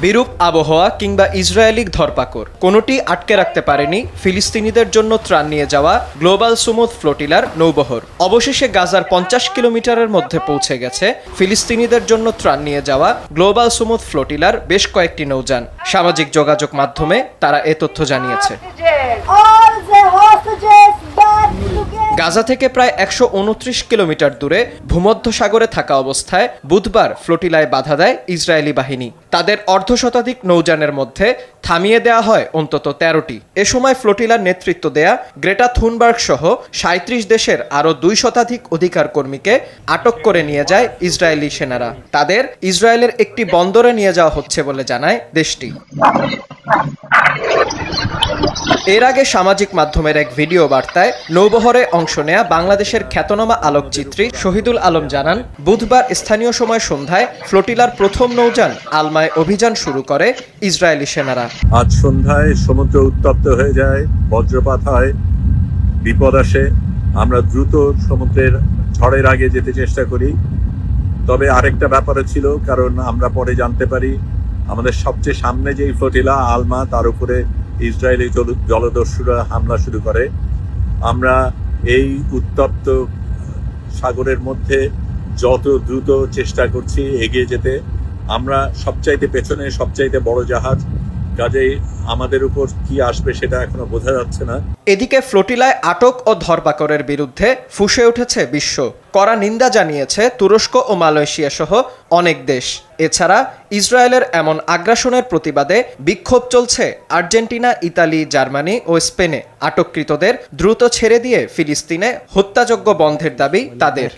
বিরূপ আবহাওয়া কিংবা ইসরায়েলি ধরপাকড় কোনোটি আটকে রাখতে পারেনি ফিলিস্তিনিদের জন্য ত্রাণ নিয়ে যাওয়া গ্লোবাল সুমুদ ফ্লোটিলার নৌবহর। অবশেষে গাজার 50 কিলোমিটারের মধ্যে পৌঁছে গেছে ফিলিস্তিনিদের জন্য ত্রাণ নিয়ে যাওয়া গ্লোবাল সুমুদ ফ্লোটিলার বেশ কয়েকটি নৌযান। সামাজিক যোগাযোগ মাধ্যমে তারা এ তথ্য জানিয়েছে। গাজা থেকে প্রায় 129 কিলোমিটার দূরে ভূমধ্যসাগরে থাকা অবস্থায় বুধবার ফ্লোটিলায় বাধা দেয় ইসরায়েলি বাহিনী। তাদের অর্ধশতাধিক নৌযানের মধ্যে থামিয়ে দেওয়া হয় অন্তত 13টি। এ সময় ফ্লোটিলার নেতৃত্ব দেয়া গ্রেটা থুনবার্গ সহ 37 দেশের আরও 2 শতাধিক অধিকার কর্মীকে আটক করে নিয়ে যায় ইসরায়েলি সেনারা। তাদের ইসরায়েলের একটি বন্দরে নিয়ে যাওয়া হচ্ছে বলে জানায় দেশটি। এর আগে সামাজিক মাধ্যমের এক ভিডিও বার্তায় নৌবহরে অংশ নেয়া বাংলাদেশের খ্যাতনামা আলোকচিত্রী শহীদুল আলম জানান, বুধবার স্থানীয় সময় সন্ধ্যায় ফ্লোটিলার প্রথম নৌযান আলমায় অভিযান শুরু করে ইসরায়েলি সেনারা। আজ সন্ধ্যায় সমুদ্র উত্তপ্ত হয়ে যায়, বজ্রপাত হয়, বিপদ আসে। আমরা দ্রুত সমুদ্রের ঝড়ের আগে যেতে চেষ্টা করি। তবে আরেকটা ব্যাপারও ছিল, কারণ আমরা পরে জানতে পারি আমাদের সবচেয়ে সামনে যেই ফ্লোটিলা আলমা, তার উপরে ইসরায়েলি জলদস্যুরা হামলা শুরু করে। আমরা এই উত্তপ্ত সাগরের মধ্যে যত দ্রুত চেষ্টা করছি এগিয়ে যেতে। আমরা সবচাইতে পেছনে, সবচাইতে বড় জাহাজ, কাজেই আমাদের উপর কি আসবে সেটা এখনো বোঝা যাচ্ছে না। এদিকে ফ্লোটিলায় আটক ও ধরপাকড়ের বিরুদ্ধে ফুঁসে উঠেছে বিশ্ব। কড়া নিন্দা জানিয়েছে তুরস্ক ও মালয়েশিয়া সহ অনেক দেশ। এছাড়া ইসরায়েলের এমন আগ্রাসনের প্রতিবাদে বিক্ষোভ চলছে আর্জেন্টিনা, ইতালি, জার্মানি ও স্পেনে। আটককৃতদের দ্রুত ছেড়ে দিয়ে ফিলিস্তিনে হত্যাযজ্ঞ বন্ধের দাবি তাদের।